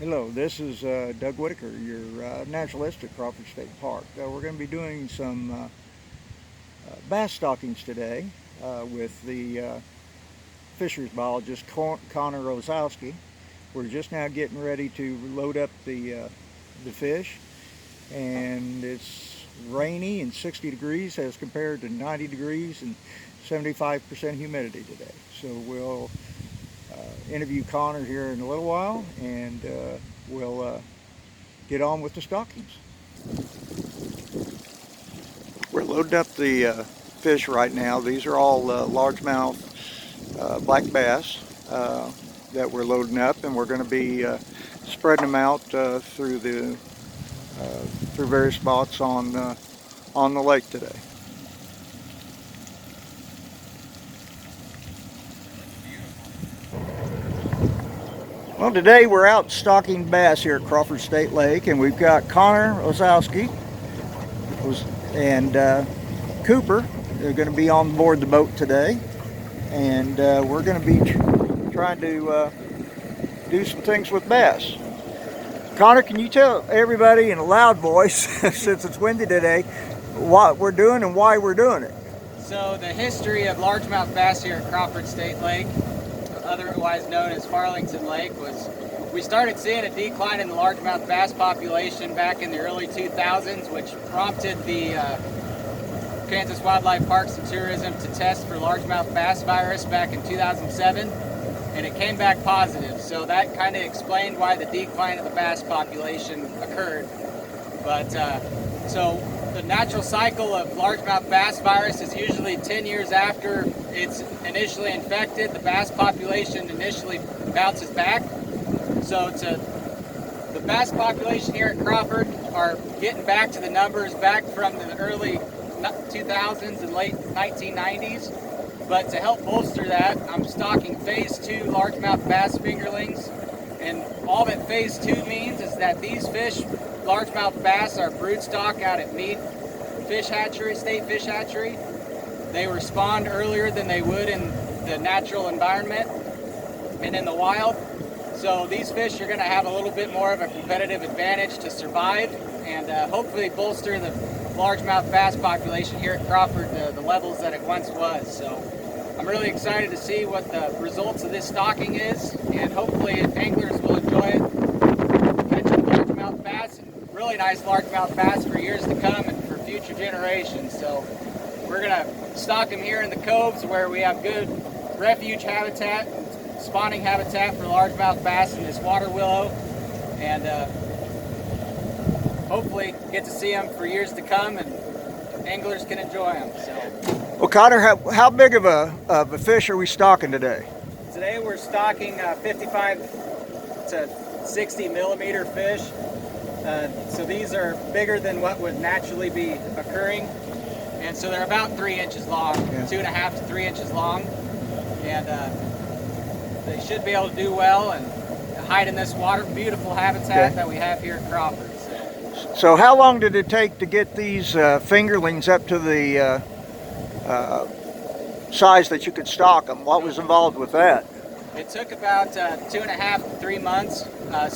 Hello, this is Doug Whitaker, your naturalist at Crawford State Park. We're going to be doing some bass stockings today with the fisheries biologist Connor Rosowski. We're just now getting ready to load up the fish, and it's rainy and 60 degrees as compared to 90 degrees and 75% humidity today. So we'll interview Connor here in a little while, and we'll get on with the stockings. We're loading up the fish right now. These are all largemouth black bass that we're loading up, and we're going to be spreading them out through various spots on the lake today. Well, today we're out stocking bass here at Crawford State Lake, and we've got Connor Rosowski and Cooper. They're going to be on board the boat today, and we're going to be trying to do some things with bass. Connor, can you tell everybody in a loud voice, since it's windy today, what we're doing and why we're doing it? So the history of largemouth bass here at Crawford State Lake, otherwise known as Farlington Lake, was we started seeing a decline in the largemouth bass population back in the early 2000s, which prompted the Kansas Wildlife Parks and Tourism to test for largemouth bass virus back in 2007, and it came back positive. So that kind of explained why the decline of the bass population occurred. But so the natural cycle of largemouth bass virus is usually 10 years after it's initially infected. The bass population initially bounces back. So the bass population here at Crawford are getting back to the numbers back from the early 2000s and late 1990s. But to help bolster that, I'm stocking phase 2 largemouth bass fingerlings. And all that phase 2 means is that these fish, largemouth bass, are broodstock out at Mead Fish Hatchery, State Fish Hatchery. They were spawned earlier than they would in the natural environment and in the wild. So these fish are going to have a little bit more of a competitive advantage to survive and hopefully bolster the largemouth bass population here at Crawford to the levels that it once was. So I'm really excited to see what the results of this stocking is, and hopefully anglers will enjoy it. Catching largemouth bass, and really nice largemouth bass for years to come and for future generations. So we're going to stock them here in the coves where we have good refuge habitat, spawning habitat for largemouth bass in this water willow, and hopefully get to see them for years to come and anglers can enjoy them. So. Well, Connor, how big of a fish are we stocking today? Today we're stocking 55 to 60 millimeter fish. So these are bigger than what would naturally be occurring. And so they're about 3 inches long, yeah. 2.5 to 3 inches long. And they should be able to do well and hide in this beautiful habitat that we have here at Crawford. So how long did it take to get these fingerlings up to the size that you could stock them? What was involved with that? It took about 2.5 to 3 months.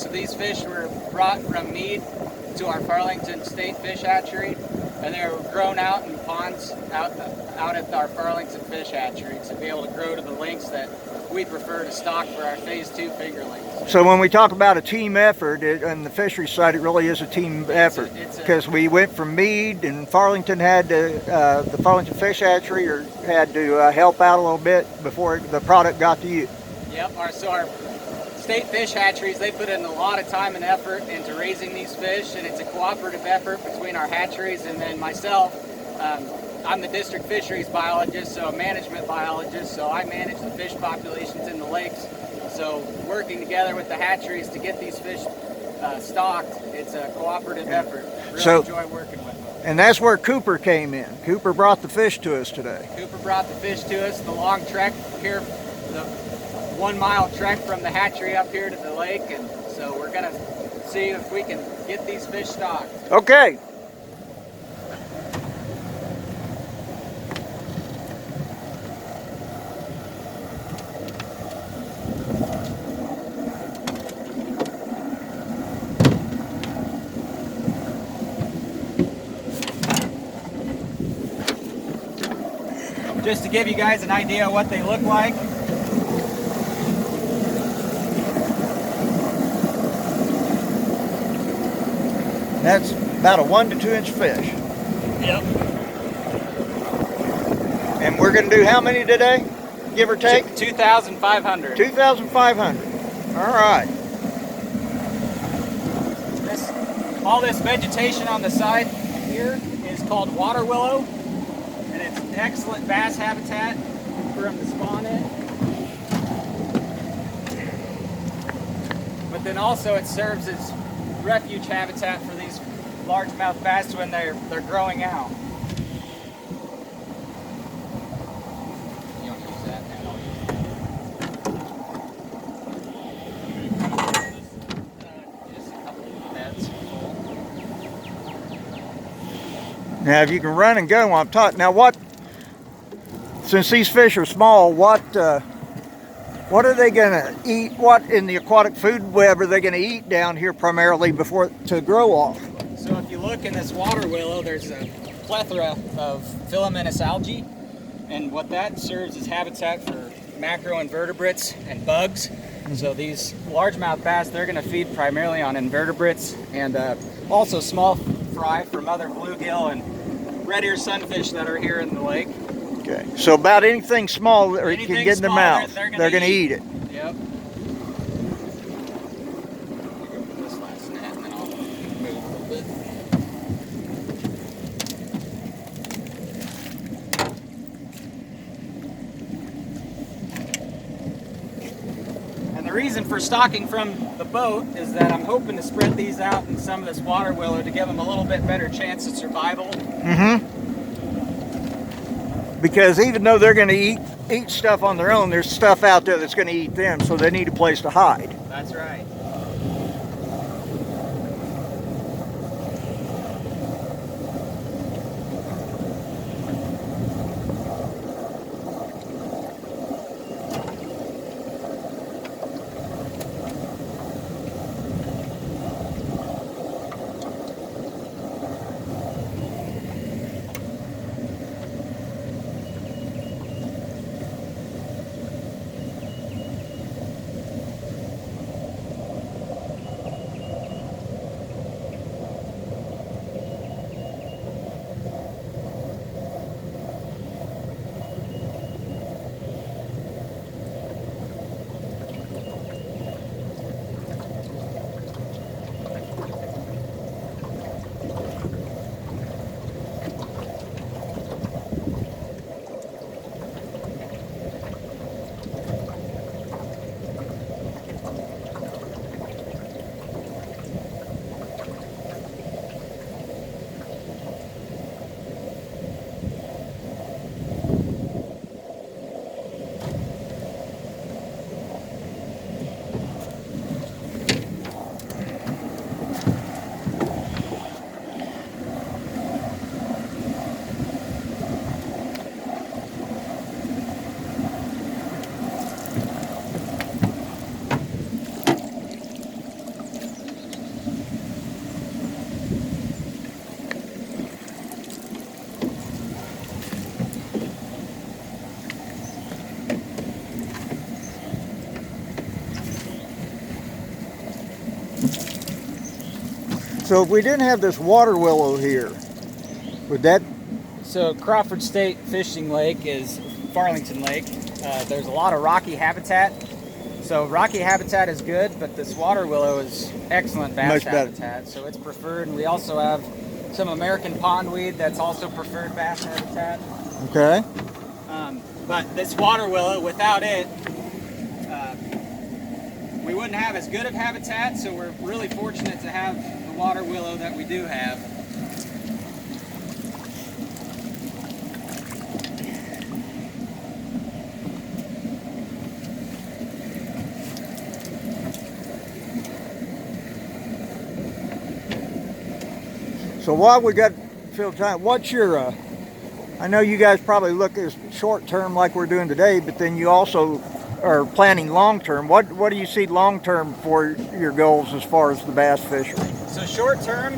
So these fish were brought from Mead to our Farlington State Fish Hatchery, and they were grown out in ponds out at our Farlington Fish Hatchery to be able to grow to the lengths that we prefer to stock for our phase 2 fingerlings. So when we talk about a team effort on the fisheries side, it really is a team effort, because we went from Mead, and Farlington had to, the Farlington Fish Hatchery had to help out a little bit before the product got to you. Yep, so our state fish hatcheries, they put in a lot of time and effort into raising these fish, and it's a cooperative effort between our hatcheries and then myself. I'm the district fisheries biologist, so a management biologist, so I manage the fish populations in the lakes. So working together with the hatcheries to get these fish stocked, it's a cooperative effort. Really enjoy working with them. And that's where Cooper came in. Cooper brought the fish to us today. Cooper brought the fish to us, the long trek here, the 1 mile trek from the hatchery up here to the lake, and so we're going to see if we can get these fish stocked. Okay. just to give you guys an idea of what they look like. That's about a 1 to 2 inch fish. Yep. And we're going to do how many today, give or take? 2,500. 2,500. All right. All this vegetation on the side here is called water willow, and it's an excellent bass habitat for them to spawn in. But then also it serves as refuge habitat for these largemouth bass when they're growing out. You don't use that, man. I'll use that. Just a couple of nets full. Now, if you can run and go while I'm talking. Now, since these fish are small, what are they going to eat? What in the aquatic food web are they going to eat down here primarily to grow off? So if you look in this water willow, there's a plethora of filamentous algae, and what that serves as habitat for macroinvertebrates and bugs. So these largemouth bass, they're going to feed primarily on invertebrates and also small fry from other bluegill and red ear sunfish that are here in the lake. Okay, so about anything small that you can get in their mouth, they're going to eat it. Yep. This last net, and then I'll move a little bit. And the reason for stocking from the boat is that I'm hoping to spread these out in some of this water willow to give them a little bit better chance of survival. Mm-hmm. Because even though they're going to eat stuff on their own, there's stuff out there that's going to eat them, so they need a place to hide. That's right. So if we didn't have this water willow here, would that... So Crawford State Fishing Lake is Farlington Lake. There's a lot of rocky habitat. So rocky habitat is good, but this water willow is excellent bass habitat. So it's preferred. And we also have some American pondweed that's also preferred bass habitat. Okay. But this water willow, without it, we wouldn't have as good of habitat. So we're really fortunate to have the water willow that we do have. So while we got fill time, what's your, I know you guys probably look at short term like we're doing today, but then you also are planning long term. What do you see long term for your goals as far as the bass fishery? So short term,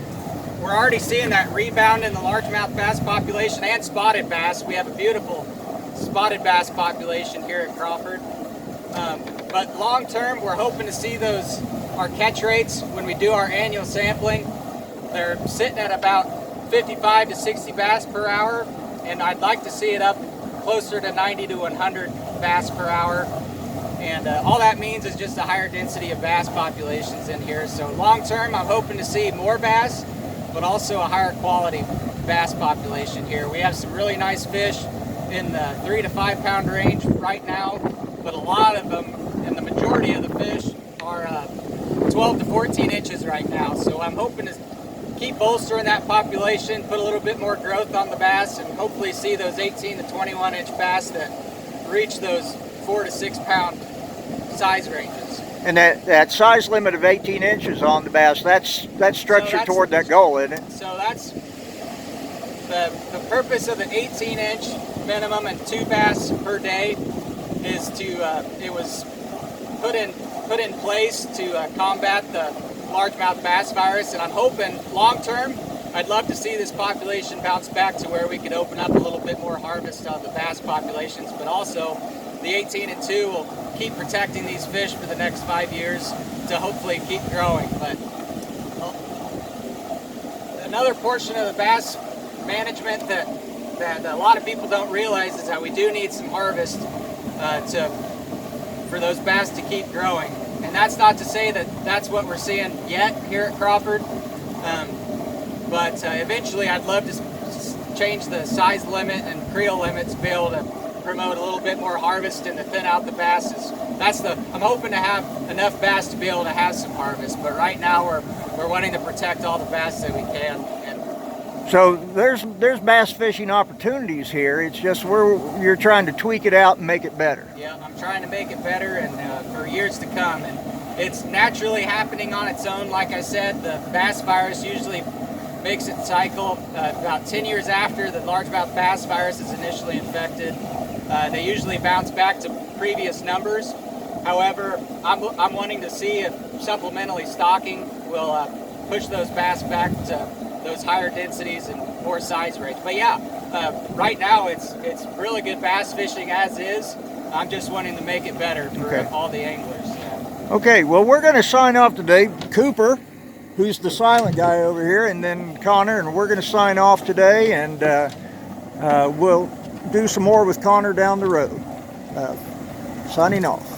we're already seeing that rebound in the largemouth bass population and spotted bass. We have a beautiful spotted bass population here at Crawford. But long term, we're hoping to see our catch rates when we do our annual sampling. They're sitting at about 55 to 60 bass per hour, and I'd like to see it up closer to 90 to 100 bass per hour. And all that means is just a higher density of bass populations in here. So long term, I'm hoping to see more bass, but also a higher quality bass population here. We have some really nice fish in the 3 to 5 pound range right now, but a lot of them, and the majority of the fish, are 12 to 14 inches right now. So I'm hoping to keep bolstering that population, put a little bit more growth on the bass, and hopefully see those 18 to 21 inch bass that reach those 4 to 6 pound size ranges. And that size limit of 18 inches on the bass, that's structured toward that goal, isn't it? So that's the purpose of the 18 inch minimum and 2 bass per day is to it was put in place to combat the largemouth bass virus, and I'm hoping long term I'd love to see this population bounce back to where we could open up a little bit more harvest of the bass populations, but also the 18 and 2 will keep protecting these fish for the next 5 years to hopefully keep growing. But another portion of the bass management that a lot of people don't realize is that we do need some harvest for those bass to keep growing. And that's not to say that that's what we're seeing yet here at Crawford, but eventually I'd love to change the size limit and creel limits to be able to promote a little bit more harvest and to thin out the bass. I'm hoping to have enough bass to be able to have some harvest, but right now we're wanting to protect all the bass that we can. So there's bass fishing opportunities here. It's just you're trying to tweak it out and make it better. Yeah, I'm trying to make it better and for years to come. And it's naturally happening on its own. Like I said, the bass virus usually makes its cycle about 10 years after the largemouth bass virus is initially infected. They usually bounce back to previous numbers. However, I'm wanting to see if supplementally stocking will push those bass back to those higher densities and more size rates. But yeah, right now it's really good bass fishing as is. I'm just wanting to make it better for all the anglers. Yeah. Okay, well, we're going to sign off today. Cooper, who's the silent guy over here, and then Connor, and we're going to sign off today, and we'll do some more with Connor down the road. Signing off.